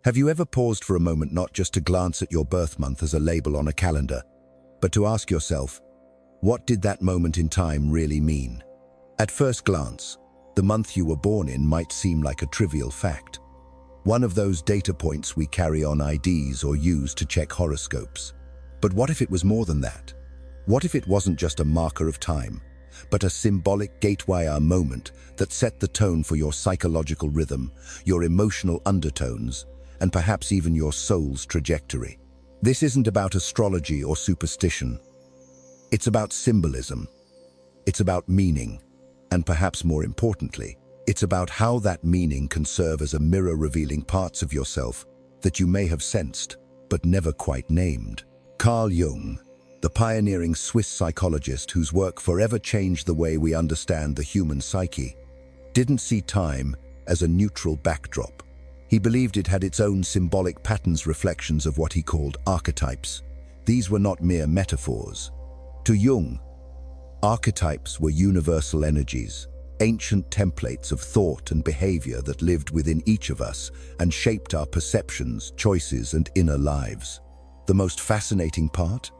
Have you ever paused for a moment not just to glance at your birth month as a label on a calendar, but to ask yourself, what did that moment in time really mean? At first glance, the month you were born in might seem like a trivial fact. One of those data points we carry on IDs or use to check horoscopes. But what if it was more than that? What if it wasn't just a marker of time, but a symbolic gateway moment that set the tone for your psychological rhythm, your emotional undertones, and perhaps even your soul's trajectory? This isn't about astrology or superstition. It's about symbolism. It's about meaning. And perhaps more importantly, it's about how that meaning can serve as a mirror revealing parts of yourself that you may have sensed, but never quite named. Carl Jung, the pioneering Swiss psychologist whose work forever changed the way we understand the human psyche, didn't see time as a neutral backdrop. He believed it had its own symbolic patterns, reflections of what he called archetypes. These were not mere metaphors. To Jung, archetypes were universal energies, ancient templates of thought and behavior that lived within each of us and shaped our perceptions, choices, and inner lives. The most fascinating part?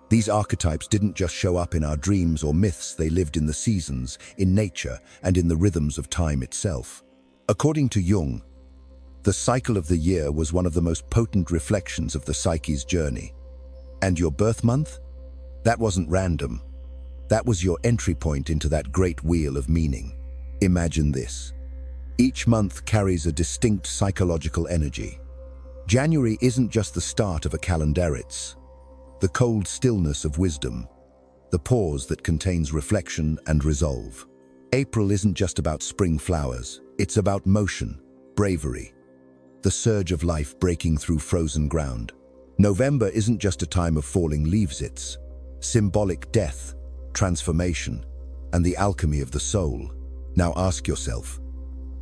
These archetypes didn't just show up in our dreams or myths, they lived in the seasons, in nature, and in the rhythms of time itself. According to Jung, the cycle of the year was one of the most potent reflections of the psyche's journey. And your birth month? That wasn't random. That was your entry point into that great wheel of meaning. Imagine this. Each month carries a distinct psychological energy. January isn't just the start of a calendar, it's the cold stillness of wisdom, the pause that contains reflection and resolve. April isn't just about spring flowers, it's about motion, bravery, the surge of life breaking through frozen ground. November isn't just a time of falling leaves, it's symbolic death, transformation, and the alchemy of the soul. Now ask yourself,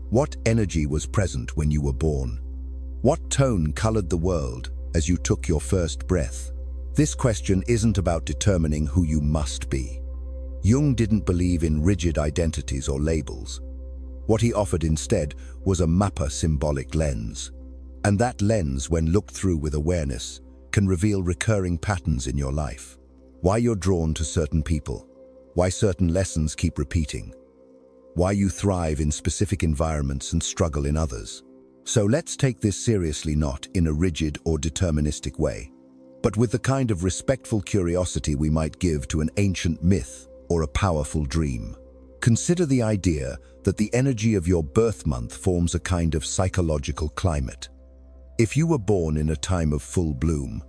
what energy was present when you were born? What tone colored the world as you took your first breath? This question isn't about determining who you must be. Jung didn't believe in rigid identities or labels. What he offered instead was a Metta symbolic lens. And that lens, when looked through with awareness, can reveal recurring patterns in your life. Why you're drawn to certain people, why certain lessons keep repeating, why you thrive in specific environments and struggle in others. So let's take this seriously, not in a rigid or deterministic way, but with the kind of respectful curiosity we might give to an ancient myth or a powerful dream. Consider the idea that the energy of your birth month forms a kind of psychological climate. If you were born in a time of full bloom,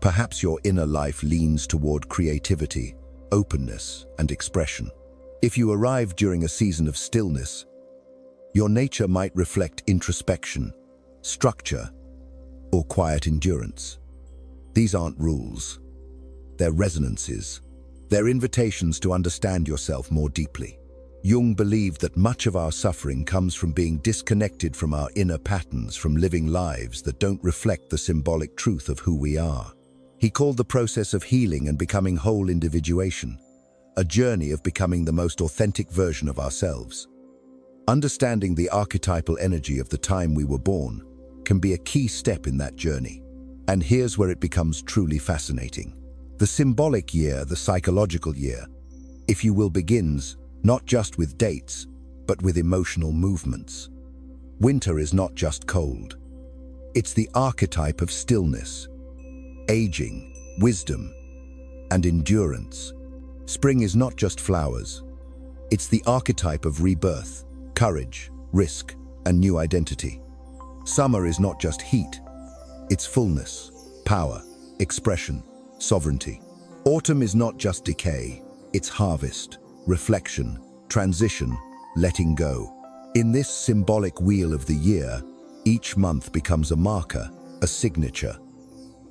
perhaps your inner life leans toward creativity, openness, and expression. If you arrive during a season of stillness, your nature might reflect introspection, structure, or quiet endurance. These aren't rules. They're resonances. They're invitations to understand yourself more deeply. Jung believed that much of our suffering comes from being disconnected from our inner patterns, from living lives that don't reflect the symbolic truth of who we are. He called the process of healing and becoming whole individuation, a journey of becoming the most authentic version of ourselves. Understanding the archetypal energy of the time we were born can be a key step in that journey. And here's where it becomes truly fascinating. The symbolic year, the psychological year, if you will, begins not just with dates, but with emotional movements. Winter is not just cold. It's the archetype of stillness, aging, wisdom, and endurance. Spring is not just flowers. It's the archetype of rebirth, courage, risk, and new identity. Summer is not just heat. It's fullness, power, expression, sovereignty. Autumn is not just decay. It's harvest, reflection, transition, letting go. In this symbolic wheel of the year, each month becomes a marker, a signature.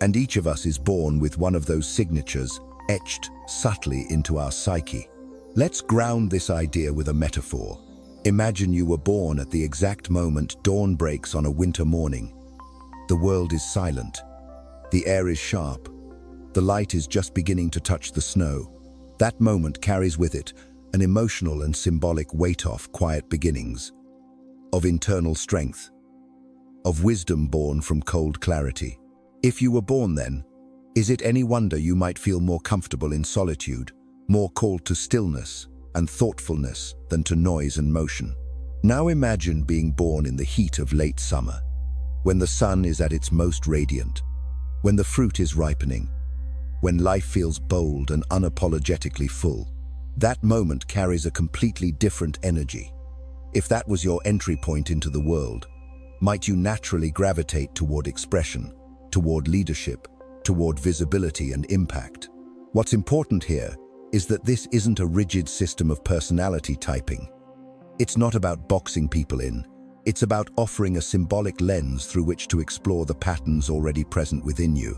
And each of us is born with one of those signatures etched subtly into our psyche. Let's ground this idea with a metaphor. Imagine you were born at the exact moment dawn breaks on a winter morning. The world is silent. The air is sharp. The light is just beginning to touch the snow. That moment carries with it an emotional and symbolic weight of quiet beginnings, of internal strength. of wisdom born from cold clarity. If you were born then, is it any wonder you might feel more comfortable in solitude, more called to stillness and thoughtfulness than to noise and motion? Now imagine being born in the heat of late summer, when the sun is at its most radiant, when the fruit is ripening, when life feels bold and unapologetically full. That moment carries a completely different energy. If that was your entry point into the world, might you naturally gravitate toward expression, toward leadership, toward visibility and impact? What's important here is that this isn't a rigid system of personality typing. It's not about boxing people in. It's about offering a symbolic lens through which to explore the patterns already present within you.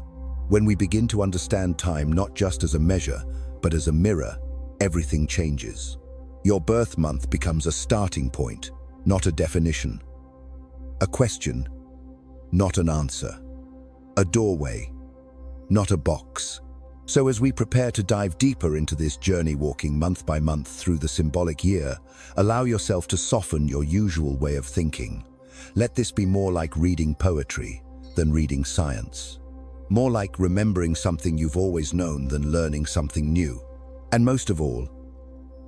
When we begin to understand time not just as a measure, but as a mirror, everything changes. Your birth month becomes a starting point, not a definition. A question, not an answer. A doorway, not a box. So as we prepare to dive deeper into this journey, walking month by month through the symbolic year, allow yourself to soften your usual way of thinking. Let this be more like reading poetry than reading science. More like remembering something you've always known than learning something new. And most of all,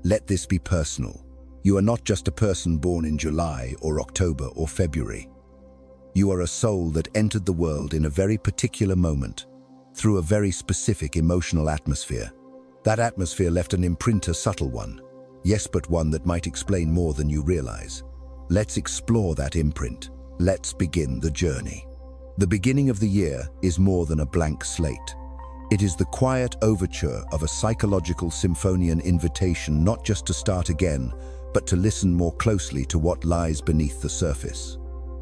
let this be personal. You are not just a person born in July or October or February. You are a soul that entered the world in a very particular moment, through a very specific emotional atmosphere. That atmosphere left an imprint, a subtle one, yes, but one that might explain more than you realize. Let's explore that imprint. Let's begin the journey. The beginning of the year is more than a blank slate. It is the quiet overture of a psychological symphonian invitation not just to start again, but to listen more closely to what lies beneath the surface.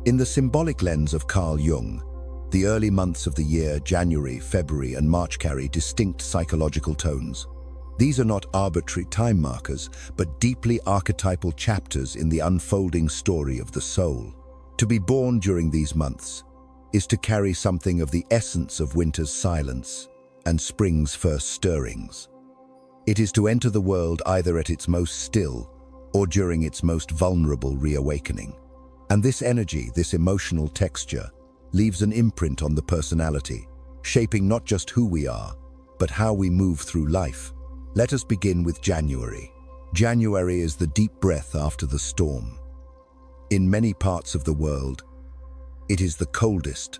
In the symbolic lens of Carl Jung, the early months of the year, January, February, and March, carry distinct psychological tones. These are not arbitrary time markers, but deeply archetypal chapters in the unfolding story of the soul. To be born during these months is to carry something of the essence of winter's silence and spring's first stirrings. It is to enter the world either at its most still or during its most vulnerable reawakening. And this energy, this emotional texture, leaves an imprint on the personality, shaping not just who we are, but how we move through life. Let us begin with January. January is the deep breath after the storm. In many parts of the world, it is the coldest,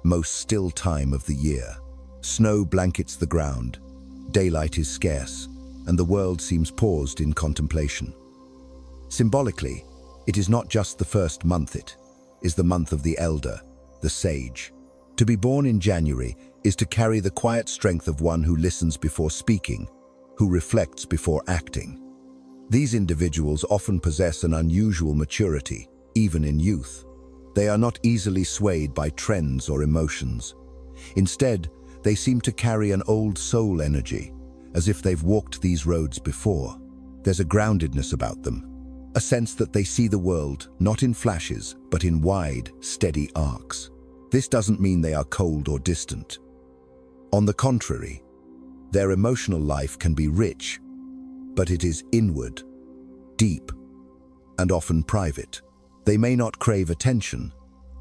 most still time of the year. Snow blankets the ground, daylight is scarce, and the world seems paused in contemplation. Symbolically, it is not just the first month, it is the month of the elder, the sage. To be born in January is to carry the quiet strength of one who listens before speaking, who reflects before acting. These individuals often possess an unusual maturity, even in youth. They are not easily swayed by trends or emotions. Instead, they seem to carry an old soul energy, as if they've walked these roads before. There's a groundedness about them, a sense that they see the world not in flashes, but in wide, steady arcs. This doesn't mean they are cold or distant. On the contrary, their emotional life can be rich, but it is inward, deep, and often private. They may not crave attention,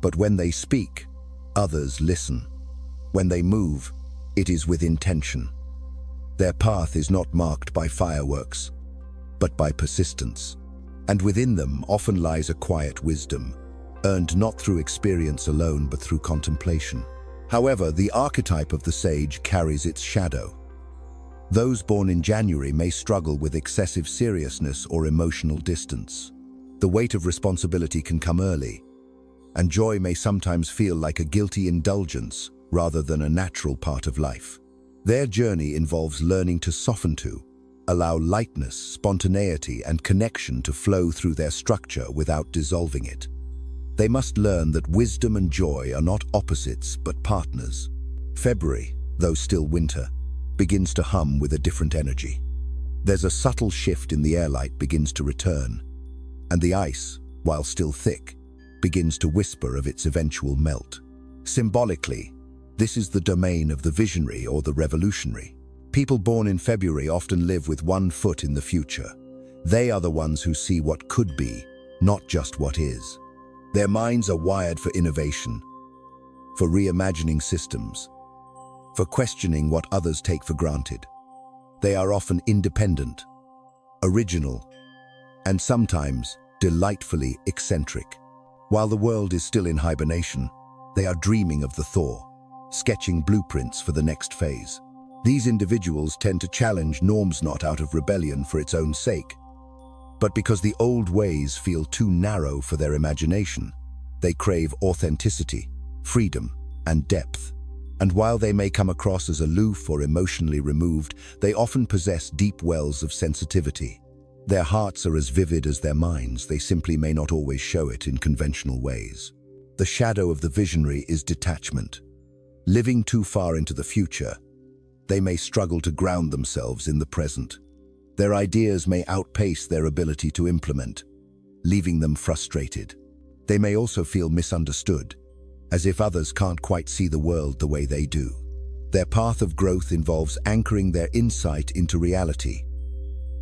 but when they speak, others listen. When they move, it is with intention. Their path is not marked by fireworks, but by persistence. And within them often lies a quiet wisdom, earned not through experience alone, but through contemplation. However, the archetype of the sage carries its shadow. Those born in January may struggle with excessive seriousness or emotional distance. The weight of responsibility can come early, and joy may sometimes feel like a guilty indulgence rather than a natural part of life. Their journey involves learning to soften to, allow lightness, spontaneity, and connection to flow through their structure without dissolving it. They must learn that wisdom and joy are not opposites but partners. February, though still winter, begins to hum with a different energy. There's a subtle shift in the airlight begins to return, and the ice, while still thick, begins to whisper of its eventual melt. Symbolically, this is the domain of the visionary or the revolutionary. People born in February often live with one foot in the future. They are the ones who see what could be, not just what is. Their minds are wired for innovation, for reimagining systems, for questioning what others take for granted. They are often independent, original, and sometimes delightfully eccentric. While the world is still in hibernation, they are dreaming of the thaw, sketching blueprints for the next phase. These individuals tend to challenge norms not out of rebellion for its own sake, but because the old ways feel too narrow for their imagination. They crave authenticity, freedom, and depth. And while they may come across as aloof or emotionally removed, they often possess deep wells of sensitivity. Their hearts are as vivid as their minds, they simply may not always show it in conventional ways. The shadow of the visionary is detachment. Living too far into the future, they may struggle to ground themselves in the present. Their ideas may outpace their ability to implement, leaving them frustrated. They may also feel misunderstood, as if others can't quite see the world the way they do. Their path of growth involves anchoring their insight into reality,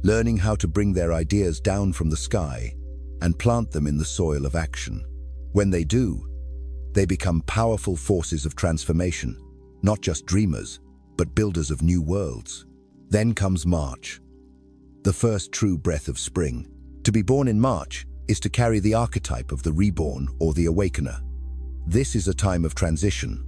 learning how to bring their ideas down from the sky and plant them in the soil of action. When they do, they become powerful forces of transformation, not just dreamers, but builders of new worlds. Then comes March, the first true breath of spring. To be born in March is to carry the archetype of the reborn or the awakener. This is a time of transition.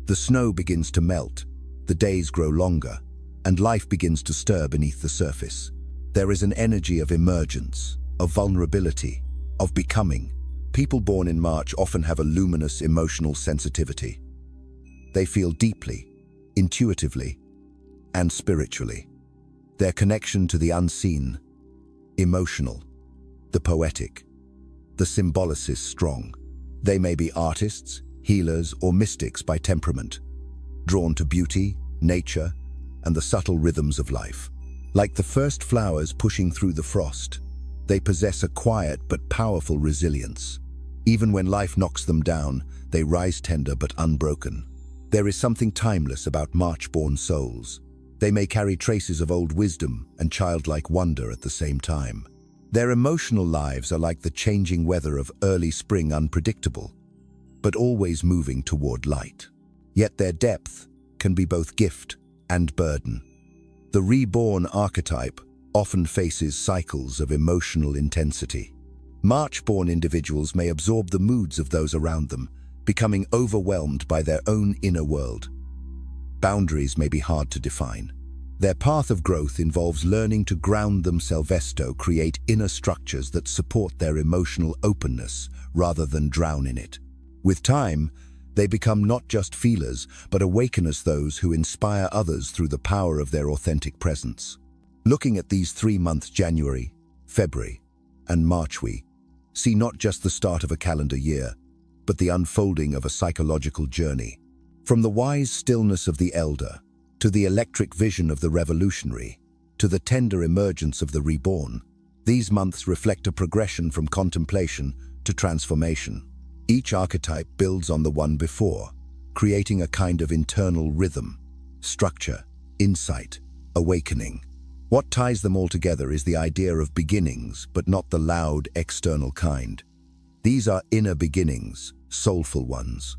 The snow begins to melt, the days grow longer, and life begins to stir beneath the surface. There is an energy of emergence, of vulnerability, of becoming. People born in March often have a luminous emotional sensitivity. They feel deeply, intuitively, and spiritually. Their connection to the unseen, emotional, the poetic, the symbolic is strong. They may be artists, healers, or mystics by temperament, drawn to beauty, nature, and the subtle rhythms of life. Like the first flowers pushing through the frost, they possess a quiet but powerful resilience. Even when life knocks them down, they rise tender but unbroken. There is something timeless about March-born souls. They may carry traces of old wisdom and childlike wonder at the same time. Their emotional lives are like the changing weather of early spring, unpredictable, but always moving toward light. Yet their depth can be both gift and burden. The reborn archetype often faces cycles of emotional intensity. March-born individuals may absorb the moods of those around them, becoming overwhelmed by their own inner world. Boundaries may be hard to define. Their path of growth involves learning to ground themselves, create inner structures that support their emotional openness rather than drown in it. With time, they become not just feelers, but awakeners, those who inspire others through the power of their authentic presence. Looking at these 3 months, January, February, and March, we see not just the start of a calendar year, but the unfolding of a psychological journey. From the wise stillness of the elder, to the electric vision of the revolutionary, to the tender emergence of the reborn, these months reflect a progression from contemplation to transformation. Each archetype builds on the one before, creating a kind of internal rhythm, structure, insight, awakening. What ties them all together is the idea of beginnings, but not the loud, external kind. These are inner beginnings, soulful ones.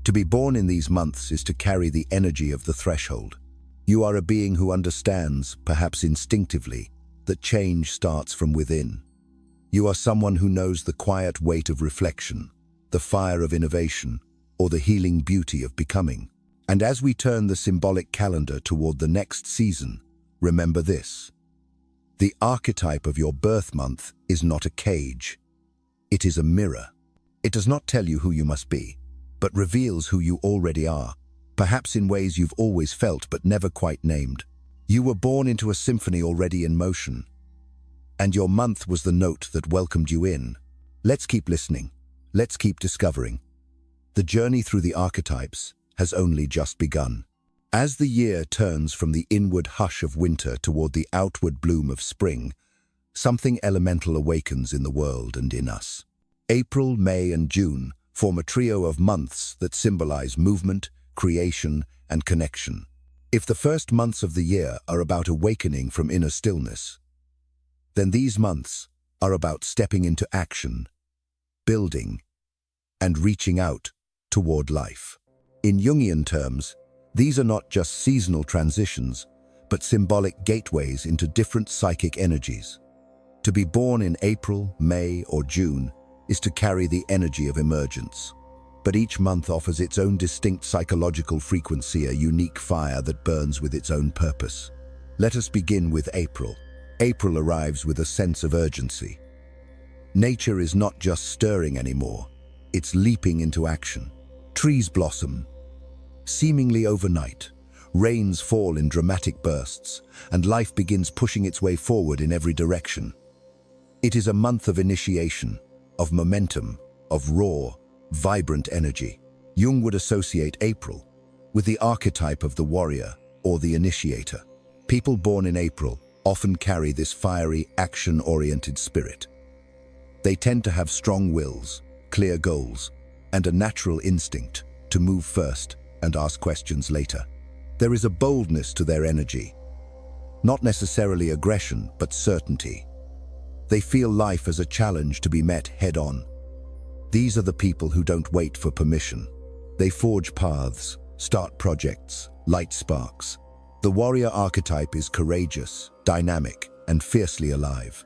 To be born in these months is to carry the energy of the threshold. You are a being who understands, perhaps instinctively, that change starts from within. You are someone who knows the quiet weight of reflection, the fire of innovation, or the healing beauty of becoming. And as we turn the symbolic calendar toward the next season, remember this: the archetype of your birth month is not a cage. It is a mirror. It does not tell you who you must be, but reveals who you already are, perhaps in ways you've always felt but never quite named. You were born into a symphony already in motion, and your month was the note that welcomed you in. Let's keep listening. Let's keep discovering. The journey through the archetypes has only just begun. As the year turns from the inward hush of winter toward the outward bloom of spring, something elemental awakens in the world and in us. April, May, and June form a trio of months that symbolize movement, creation, and connection. If the first months of the year are about awakening from inner stillness, then these months are about stepping into action, building, and reaching out toward life. In Jungian terms, these are not just seasonal transitions, but symbolic gateways into different psychic energies. To be born in April, May, or June is to carry the energy of emergence. But each month offers its own distinct psychological frequency, a unique fire that burns with its own purpose. Let us begin with April. April arrives with a sense of urgency. Nature is not just stirring anymore, it's leaping into action. Trees blossom, seemingly overnight. Rains fall in dramatic bursts, and life begins pushing its way forward in every direction. It is a month of initiation, of momentum, of raw, vibrant energy. Jung would associate April with the archetype of the warrior or the initiator. People born in April often carry this fiery, action-oriented spirit. They tend to have strong wills, clear goals, and a natural instinct to move first and ask questions later. There is a boldness to their energy, not necessarily aggression, but certainty. They feel life as a challenge to be met head-on. These are the people who don't wait for permission. They forge paths, start projects, light sparks. The warrior archetype is courageous, dynamic, and fiercely alive.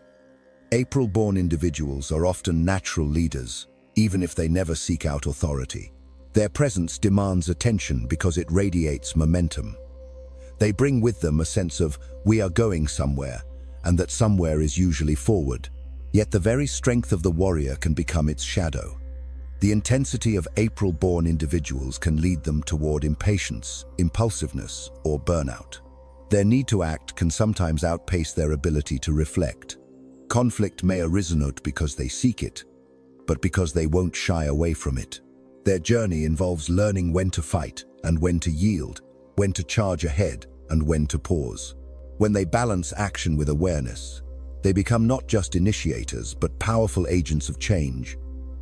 April-born individuals are often natural leaders, even if they never seek out authority. Their presence demands attention because it radiates momentum. They bring with them a sense of, we are going somewhere, and that somewhere is usually forward. Yet the very strength of the warrior can become its shadow. The intensity of April-born individuals can lead them toward impatience, impulsiveness, or burnout. Their need to act can sometimes outpace their ability to reflect. Conflict may arise not because they seek it, but because they won't shy away from it. Their journey involves learning when to fight and when to yield, when to charge ahead and when to pause. When they balance action with awareness, they become not just initiators, but powerful agents of change,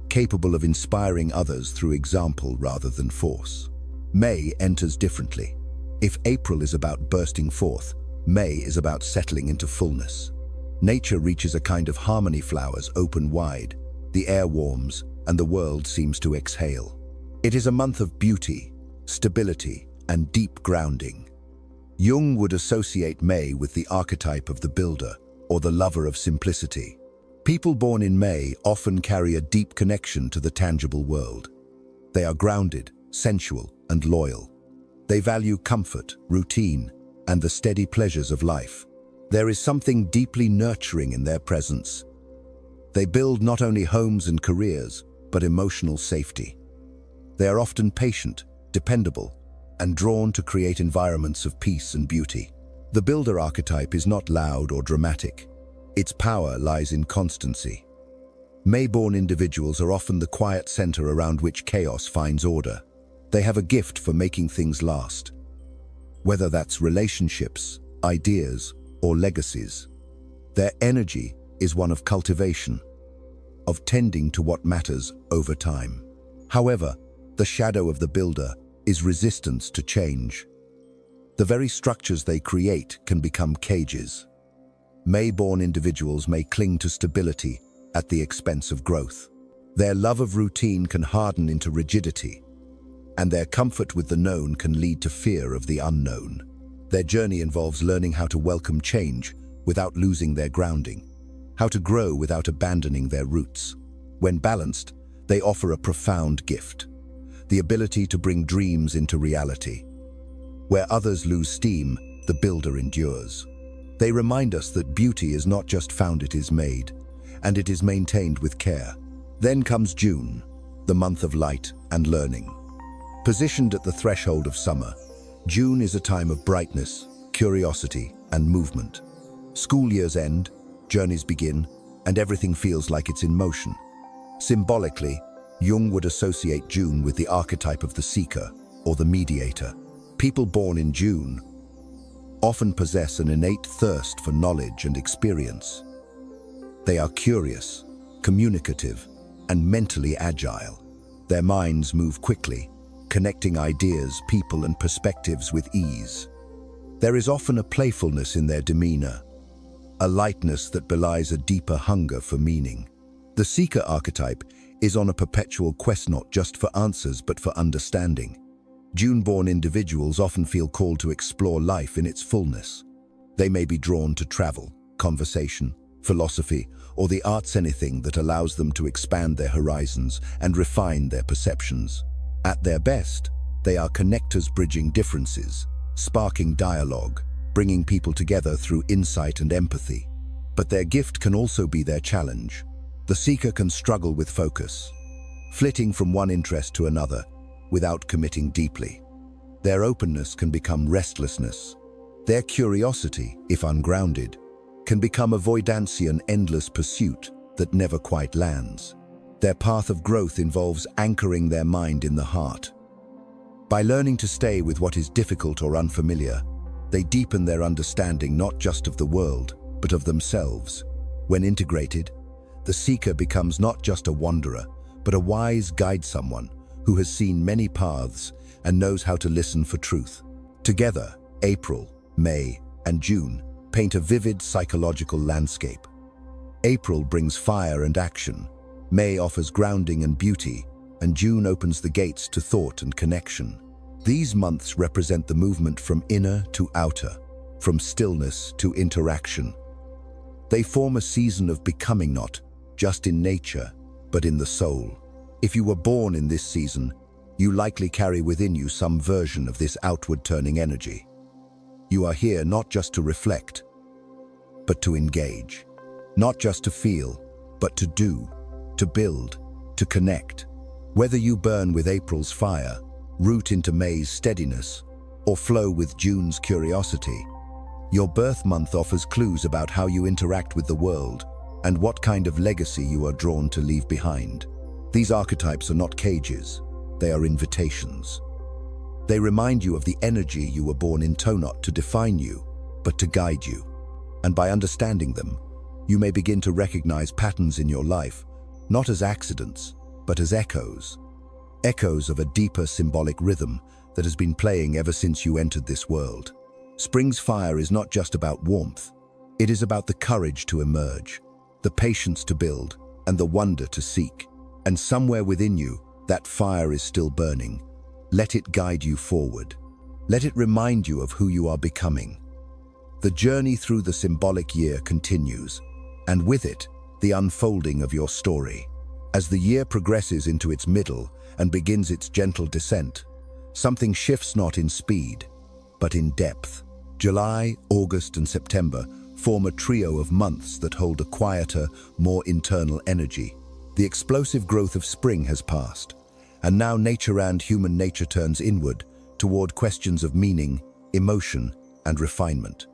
capable of inspiring others through example rather than force. May enters differently. If April is about bursting forth, May is about settling into fullness. Nature reaches a kind of harmony, flowers open wide, the air warms, and the world seems to exhale. It is a month of beauty, stability, and deep grounding. Jung would associate May with the archetype of the builder, or the lover of simplicity. People born in May often carry a deep connection to the tangible world. They are grounded, sensual, and loyal. They value comfort, routine, and the steady pleasures of life. There is something deeply nurturing in their presence. They build not only homes and careers, but emotional safety. They are often patient, dependable, and drawn to create environments of peace and beauty. The builder archetype is not loud or dramatic. Its power lies in constancy. May-born individuals are often the quiet center around which chaos finds order. They have a gift for making things last. Whether that's relationships, ideas, or legacies, their energy is one of cultivation, of tending to what matters over time. However, the shadow of the builder is resistance to change. The very structures they create can become cages. May-born individuals may cling to stability at the expense of growth. Their love of routine can harden into rigidity, and their comfort with the known can lead to fear of the unknown. Their journey involves learning how to welcome change without losing their grounding, how to grow without abandoning their roots. When balanced, they offer a profound gift, the ability to bring dreams into reality. Where others lose steam, the builder endures. They remind us that beauty is not just found, it is made, and it is maintained with care. Then comes June, the month of light and learning. Positioned at the threshold of summer, June is a time of brightness, curiosity, and movement. School years end, journeys begin, and everything feels like it's in motion. Symbolically, Jung would associate June with the archetype of the seeker or the mediator. People born in June often possess an innate thirst for knowledge and experience. They are curious, communicative, and mentally agile. Their minds move quickly, connecting ideas, people, and perspectives with ease. There is often a playfulness in their demeanor, a lightness that belies a deeper hunger for meaning. The seeker archetype is on a perpetual quest not just for answers but for understanding. June-born individuals often feel called to explore life in its fullness. They may be drawn to travel, conversation, philosophy, or the arts, anything that allows them to expand their horizons and refine their perceptions. At their best, they are connectors bridging differences, sparking dialogue, bringing people together through insight and empathy. But their gift can also be their challenge. The seeker can struggle with focus, flitting from one interest to another without committing deeply. Their openness can become restlessness. Their curiosity, if ungrounded, can become avoidancy, endless pursuit that never quite lands. Their path of growth involves anchoring their mind in the heart. By learning to stay with what is difficult or unfamiliar, they deepen their understanding not just of the world, but of themselves. When integrated, the seeker becomes not just a wanderer, but a wise guide, someone who has seen many paths and knows how to listen for truth. Together, April, May, and June paint a vivid psychological landscape. April brings fire and action, May offers grounding and beauty, and June opens the gates to thought and connection. These months represent the movement from inner to outer, from stillness to interaction. They form a season of becoming, not just in nature, but in the soul. If you were born in this season, you likely carry within you some version of this outward-turning energy. You are here not just to reflect, but to engage. Not just to feel, but to do, to build, to connect. Whether you burn with April's fire, root into May's steadiness, or flow with June's curiosity, your birth month offers clues about how you interact with the world and what kind of legacy you are drawn to leave behind. These archetypes are not cages, they are invitations. They remind you of the energy you were born into, not to define you, but to guide you. And by understanding them, you may begin to recognize patterns in your life, not as accidents, but as echoes. Echoes of a deeper symbolic rhythm that has been playing ever since you entered this world. Spring's fire is not just about warmth, it is about the courage to emerge, the patience to build, and the wonder to seek. And somewhere within you, that fire is still burning. Let it guide you forward. Let it remind you of who you are becoming. The journey through the symbolic year continues, and with it, the unfolding of your story. As the year progresses into its middle and begins its gentle descent, something shifts not in speed, but in depth. July, August, and September form a trio of months that hold a quieter, more internal energy. The explosive growth of spring has passed, and now nature and human nature turns inward toward questions of meaning, emotion, and refinement.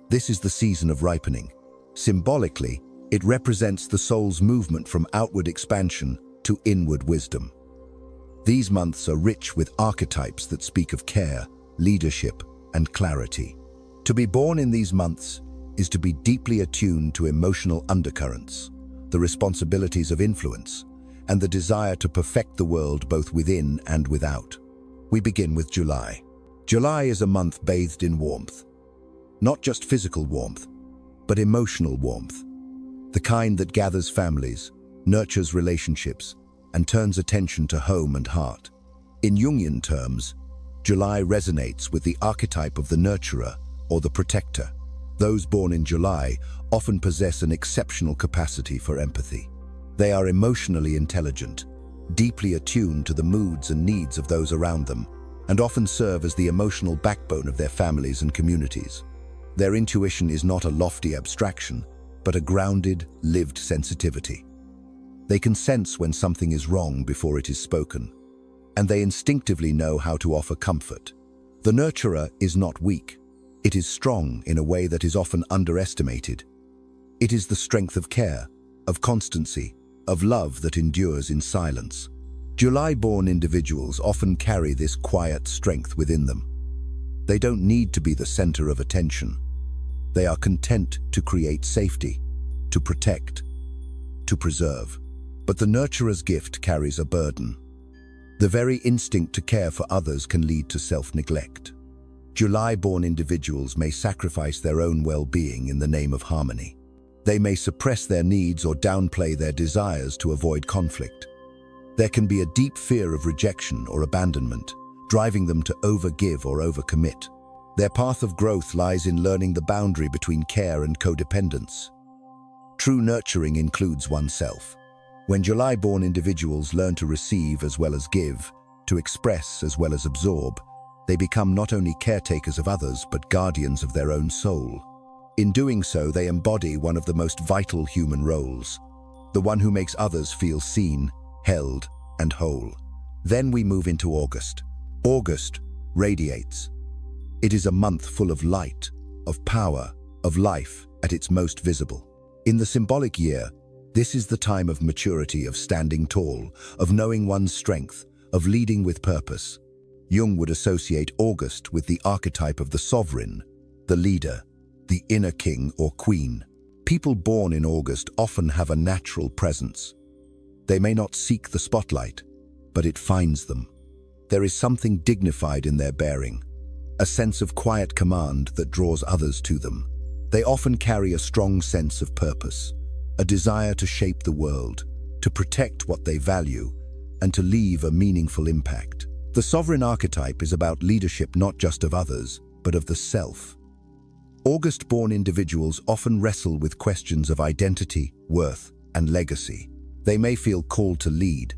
This is the season of ripening. Symbolically, it represents the soul's movement from outward expansion to inward wisdom. These months are rich with archetypes that speak of care, leadership, and clarity. To be born in these months is to be deeply attuned to emotional undercurrents, the responsibilities of influence, and the desire to perfect the world both within and without. We begin with July. July is a month bathed in warmth. Not just physical warmth, but emotional warmth. The kind that gathers families, nurtures relationships, and turns attention to home and heart. In Jungian terms, July resonates with the archetype of the nurturer or the protector. Those born in July often possess an exceptional capacity for empathy. They are emotionally intelligent, deeply attuned to the moods and needs of those around them, and often serve as the emotional backbone of their families and communities. Their intuition is not a lofty abstraction, but a grounded, lived sensitivity. They can sense when something is wrong before it is spoken, and they instinctively know how to offer comfort. The nurturer is not weak. It is strong in a way that is often underestimated. It is the strength of care, of constancy, of love that endures in silence. July-born individuals often carry this quiet strength within them. They don't need to be the center of attention. They are content to create safety, to protect, to preserve. But the nurturer's gift carries a burden. The very instinct to care for others can lead to self-neglect. July-born individuals may sacrifice their own well-being in the name of harmony. They may suppress their needs or downplay their desires to avoid conflict. There can be a deep fear of rejection or abandonment, driving them to overgive or overcommit. Their path of growth lies in learning the boundary between care and codependence. True nurturing includes oneself. When July-born individuals learn to receive as well as give, to express as well as absorb, they become not only caretakers of others but guardians of their own soul. In doing so, they embody one of the most vital human roles, the one who makes others feel seen, held, and whole. Then we move into August. August radiates. It is a month full of light, of power, of life at its most visible. In the symbolic year, this is the time of maturity, of standing tall, of knowing one's strength, of leading with purpose. Jung would associate August with the archetype of the sovereign, the leader, the inner king or queen. People born in August often have a natural presence. They may not seek the spotlight, but it finds them. There is something dignified in their bearing, a sense of quiet command that draws others to them. They often carry a strong sense of purpose, a desire to shape the world, to protect what they value, and to leave a meaningful impact. The sovereign archetype is about leadership not just of others, but of the self. August-born individuals often wrestle with questions of identity, worth, and legacy. They may feel called to lead,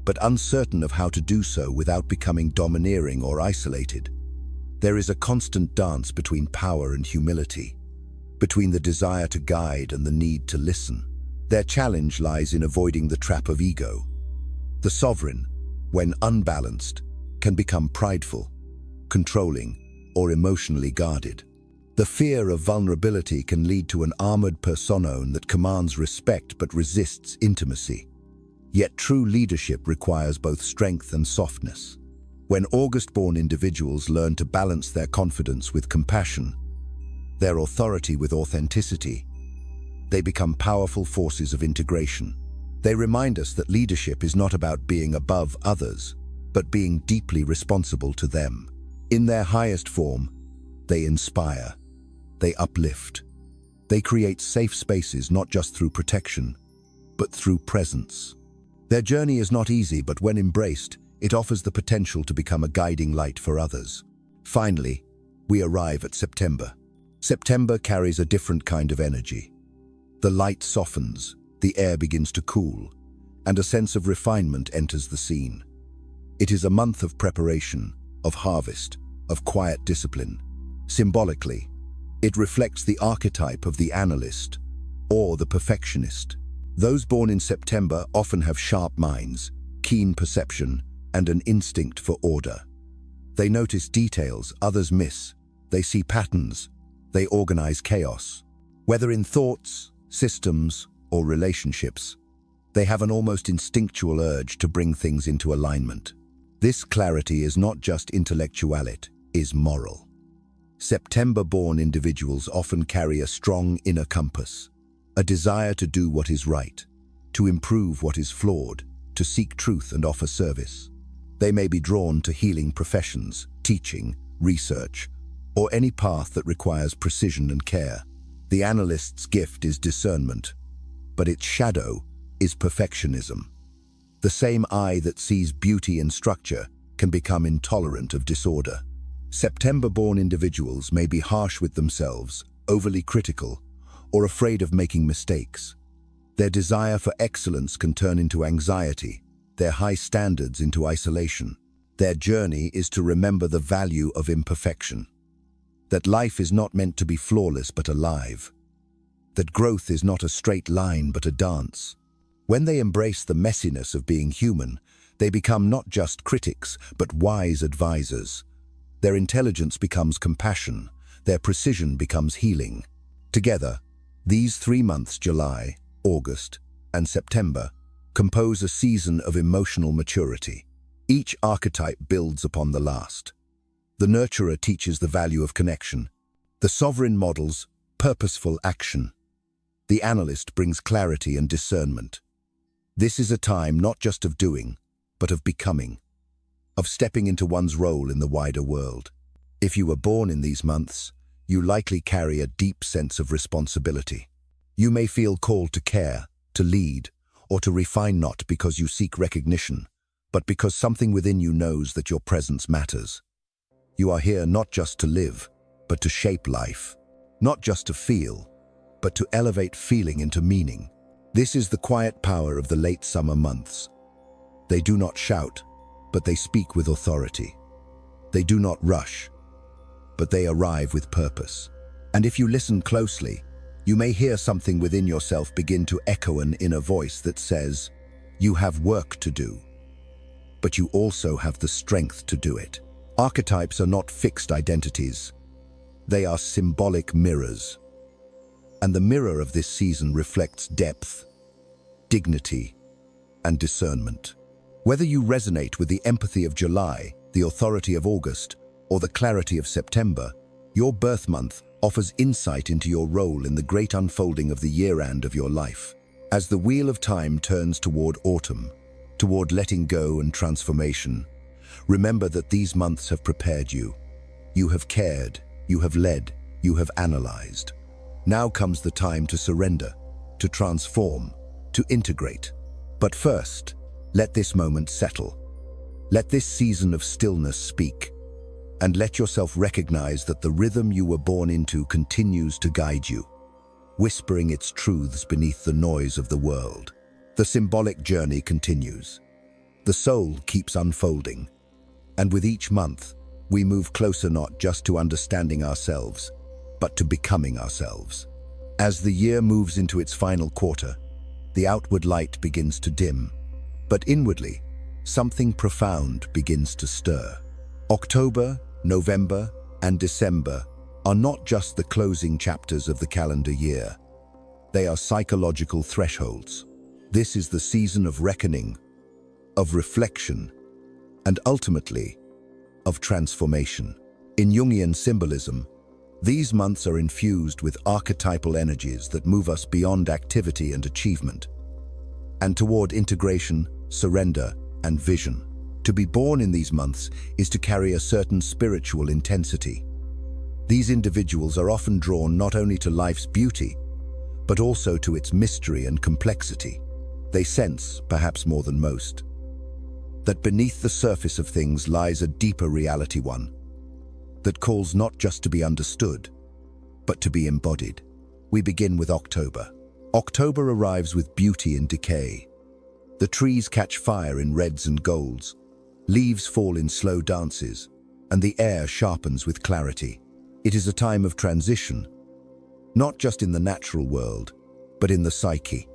but uncertain of how to do so without becoming domineering or isolated. There is a constant dance between power and humility, between the desire to guide and the need to listen. Their challenge lies in avoiding the trap of ego. The sovereign, when unbalanced, can become prideful, controlling, or emotionally guarded. The fear of vulnerability can lead to an armored personone that commands respect but resists intimacy. Yet true leadership requires both strength and softness. When August-born individuals learn to balance their confidence with compassion, their authority with authenticity, they become powerful forces of integration. They remind us that leadership is not about being above others, but being deeply responsible to them. In their highest form, they inspire, they uplift, they create safe spaces not just through protection, but through presence. Their journey is not easy, but when embraced, it offers the potential to become a guiding light for others. Finally, we arrive at September. September carries a different kind of energy. The light softens, the air begins to cool, and a sense of refinement enters the scene. It is a month of preparation, of harvest, of quiet discipline. Symbolically, it reflects the archetype of the analyst or the perfectionist. Those born in September often have sharp minds, keen perception, and an instinct for order. They notice details others miss. They see patterns. They organize chaos. Whether in thoughts, systems, or relationships, they have an almost instinctual urge to bring things into alignment. This clarity is not just intellectual, it is moral. September-born individuals often carry a strong inner compass, a desire to do what is right, to improve what is flawed, to seek truth and offer service. They may be drawn to healing professions, teaching, research, or any path that requires precision and care. The analyst's gift is discernment, but its shadow is perfectionism. The same eye that sees beauty in structure can become intolerant of disorder. September-born individuals may be harsh with themselves, overly critical, or afraid of making mistakes. Their desire for excellence can turn into anxiety, their high standards into isolation. Their journey is to remember the value of imperfection, that life is not meant to be flawless but alive, that growth is not a straight line but a dance. When they embrace the messiness of being human, they become not just critics but wise advisors. Their intelligence becomes compassion, their precision becomes healing. Together, these 3 months, July, August, and September, compose a season of emotional maturity. Each archetype builds upon the last. The nurturer teaches the value of connection. The sovereign models purposeful action. The analyst brings clarity and discernment. This is a time not just of doing, but of becoming, of stepping into one's role in the wider world. If you were born in these months, you likely carry a deep sense of responsibility. You may feel called to care, to lead, or to refine not because you seek recognition, but because something within you knows that your presence matters. You are here not just to live, but to shape life. Not just to feel, but to elevate feeling into meaning. This is the quiet power of the late summer months. They do not shout, but they speak with authority. They do not rush, but they arrive with purpose. And if you listen closely, you may hear something within yourself begin to echo an inner voice that says, "You have work to do, but you also have the strength to do it." Archetypes are not fixed identities. They are symbolic mirrors. And the mirror of this season reflects depth, dignity, and discernment. Whether you resonate with the empathy of July, the authority of August, or the clarity of September, your birth month offers insight into your role in the great unfolding of the year-end of your life. As the wheel of time turns toward autumn, toward letting go and transformation, remember that these months have prepared you. You have cared, you have led, you have analyzed. Now comes the time to surrender, to transform, to integrate. But first, let this moment settle. Let this season of stillness speak, and let yourself recognize that the rhythm you were born into continues to guide you, whispering its truths beneath the noise of the world. The symbolic journey continues. The soul keeps unfolding, and with each month, we move closer not just to understanding ourselves, but to becoming ourselves. As the year moves into its final quarter, the outward light begins to dim, but inwardly, something profound begins to stir. October, November, and December are not just the closing chapters of the calendar year. They are psychological thresholds. This is the season of reckoning, of reflection, and ultimately, of transformation. In Jungian symbolism, these months are infused with archetypal energies that move us beyond activity and achievement, and toward integration, surrender, and vision. To be born in these months is to carry a certain spiritual intensity. These individuals are often drawn not only to life's beauty, but also to its mystery and complexity. They sense, perhaps more than most, that beneath the surface of things lies a deeper reality, one that calls not just to be understood, but to be embodied. We begin with October. October arrives with beauty and decay. The trees catch fire in reds and golds, leaves fall in slow dances, and the air sharpens with clarity. It is a time of transition, not just in the natural world, but in the psyche.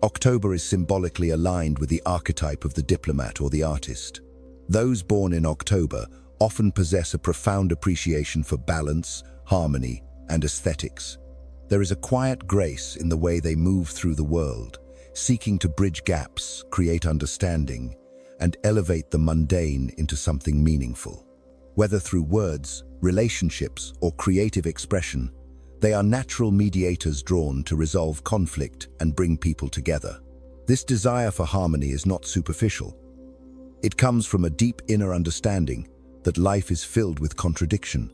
October is symbolically aligned with the archetype of the diplomat or the artist. Those born in October often possess a profound appreciation for balance, harmony, and aesthetics. There is a quiet grace in the way they move through the world, seeking to bridge gaps, create understanding, and elevate the mundane into something meaningful. Whether through words, relationships, or creative expression, they are natural mediators drawn to resolve conflict and bring people together. This desire for harmony is not superficial. It comes from a deep inner understanding that life is filled with contradiction.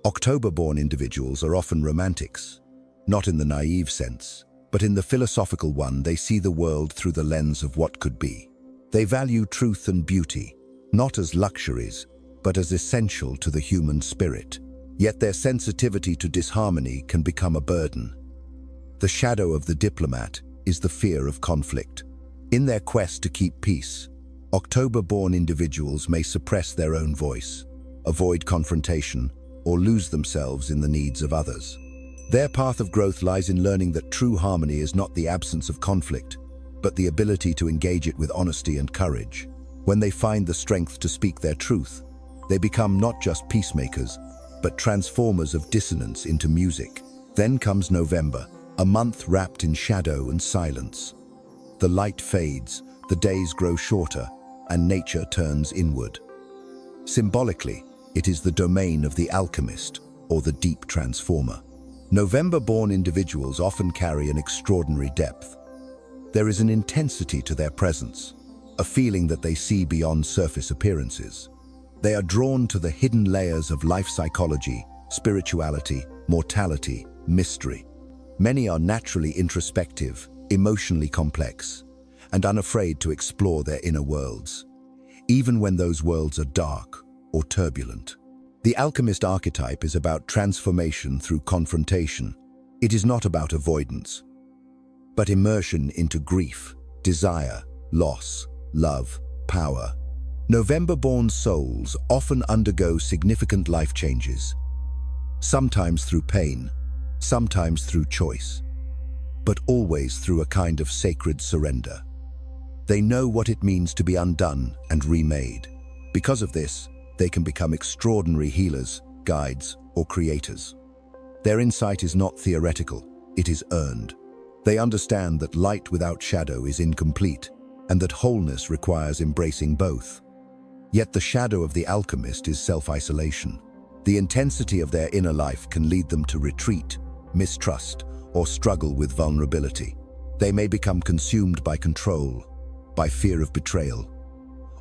October-born individuals are often romantics, not in the naive sense, but in the philosophical one. They see the world through the lens of what could be. They value truth and beauty, not as luxuries, but as essential to the human spirit. Yet their sensitivity to disharmony can become a burden. The shadow of the diplomat is the fear of conflict. In their quest to keep peace, October-born individuals may suppress their own voice, avoid confrontation, or lose themselves in the needs of others. Their path of growth lies in learning that true harmony is not the absence of conflict, but the ability to engage it with honesty and courage. When they find the strength to speak their truth, they become not just peacemakers, but transformers of dissonance into music. Then comes November, a month wrapped in shadow and silence. The light fades, the days grow shorter, and nature turns inward. Symbolically, it is the domain of the alchemist or the deep transformer. November-born individuals often carry an extraordinary depth. There is an intensity to their presence, a feeling that they see beyond surface appearances. They are drawn to the hidden layers of life psychology, spirituality, mortality, mystery. Many are naturally introspective, emotionally complex, and unafraid to explore their inner worlds, even when those worlds are dark or turbulent. The alchemist archetype is about transformation through confrontation. It is not about avoidance, but immersion into grief, desire, loss, love, power. November-born souls often undergo significant life changes, sometimes through pain, sometimes through choice, but always through a kind of sacred surrender. They know what it means to be undone and remade. Because of this, they can become extraordinary healers, guides, or creators. Their insight is not theoretical, it is earned. They understand that light without shadow is incomplete, and that wholeness requires embracing both. Yet the shadow of the alchemist is self-isolation. The intensity of their inner life can lead them to retreat, mistrust, or struggle with vulnerability. They may become consumed by control, by fear of betrayal,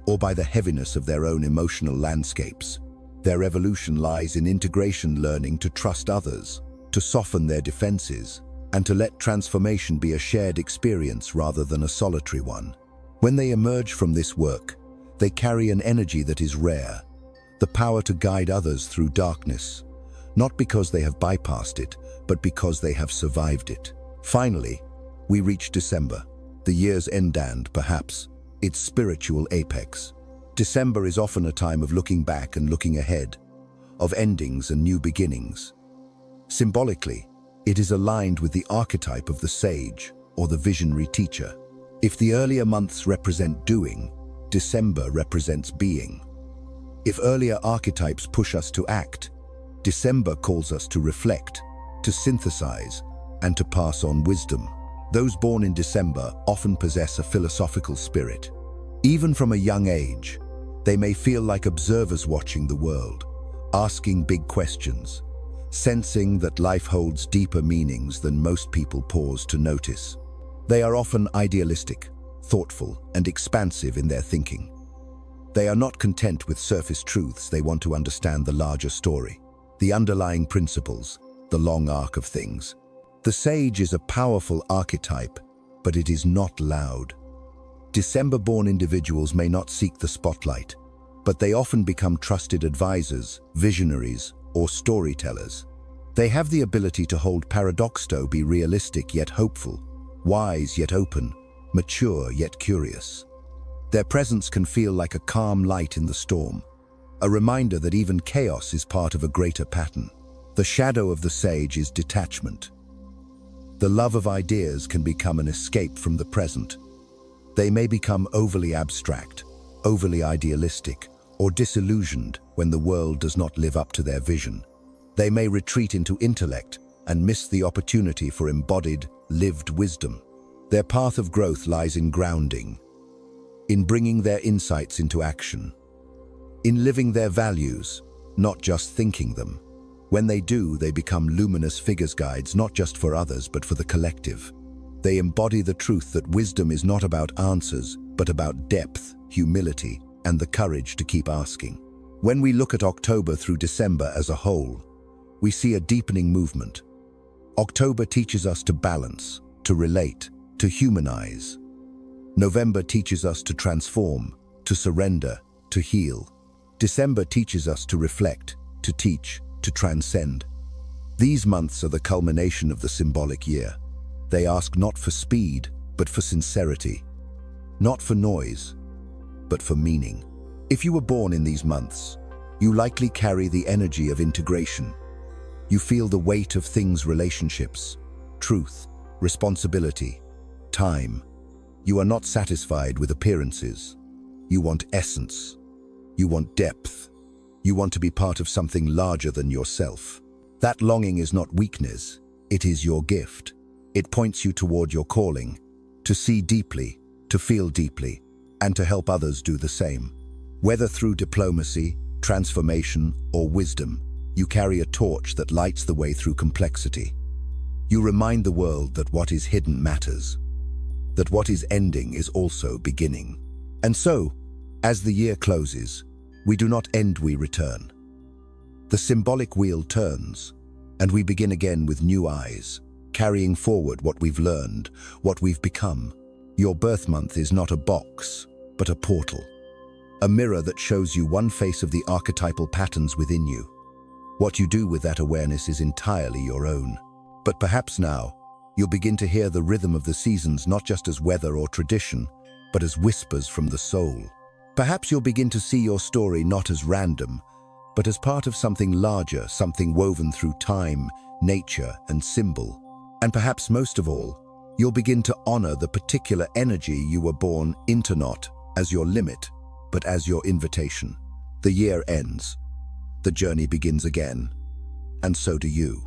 or by the heaviness of their own emotional landscapes. Their evolution lies in integration, learning to trust others, to soften their defenses, and to let transformation be a shared experience rather than a solitary one. When they emerge from this work, they carry an energy that is rare, the power to guide others through darkness, not because they have bypassed it, but because they have survived it. Finally, we reach December, the year's end and, perhaps, its spiritual apex. December is often a time of looking back and looking ahead, of endings and new beginnings. Symbolically, it is aligned with the archetype of the sage or the visionary teacher. If the earlier months represent doing, December represents being. If earlier archetypes push us to act, December calls us to reflect, to synthesize, and to pass on wisdom. Those born in December often possess a philosophical spirit. Even from a young age, they may feel like observers watching the world, asking big questions, sensing that life holds deeper meanings than most people pause to notice. They are often idealistic, thoughtful, and expansive in their thinking. They are not content with surface truths. They want to understand the larger story, the underlying principles, the long arc of things. The sage is a powerful archetype, but it is not loud. December-born individuals may not seek the spotlight, but they often become trusted advisors, visionaries, or storytellers. They have the ability to hold paradoxo, be realistic yet hopeful, wise yet open, mature yet curious. Their presence can feel like a calm light in the storm, a reminder that even chaos is part of a greater pattern. The shadow of the sage is detachment. The love of ideas can become an escape from the present. They may become overly abstract, overly idealistic, or disillusioned when the world does not live up to their vision. They may retreat into intellect and miss the opportunity for embodied, lived wisdom. Their path of growth lies in grounding, in bringing their insights into action, in living their values, not just thinking them. When they do, they become luminous figures, guides not just for others but for the collective. They embody the truth that wisdom is not about answers, but about depth, humility, and the courage to keep asking. When we look at October through December as a whole, we see a deepening movement. October teaches us to balance, to relate, to humanize. November teaches us to transform, to surrender, to heal. December teaches us to reflect, to teach, to transcend. These months are the culmination of the symbolic year. They ask not for speed, but for sincerity. Not for noise, but for meaning. If you were born in these months, you likely carry the energy of integration. You feel the weight of things, relationships, truth, responsibility, time. You are not satisfied with appearances. You want essence. You want depth. You want to be part of something larger than yourself. That longing is not weakness, it is your gift. It points you toward your calling, to see deeply, to feel deeply, and to help others do the same. Whether through diplomacy, transformation, or wisdom, you carry a torch that lights the way through complexity. You remind the world that what is hidden matters, that what is ending is also beginning. And so, as the year closes, we do not end, we return. The symbolic wheel turns, and we begin again with new eyes, carrying forward what we've learned, what we've become, Your birth month is not a box, but a portal. A mirror that shows you one face of the archetypal patterns within you. What you do with that awareness is entirely your own. But perhaps now, you'll begin to hear the rhythm of the seasons not just as weather or tradition, but as whispers from the soul. Perhaps you'll begin to see your story not as random, but as part of something larger, something woven through time, nature, and symbol. And perhaps most of all, you'll begin to honor the particular energy you were born into, not as your limit, but as your invitation. The year ends. The journey begins again. And so do you.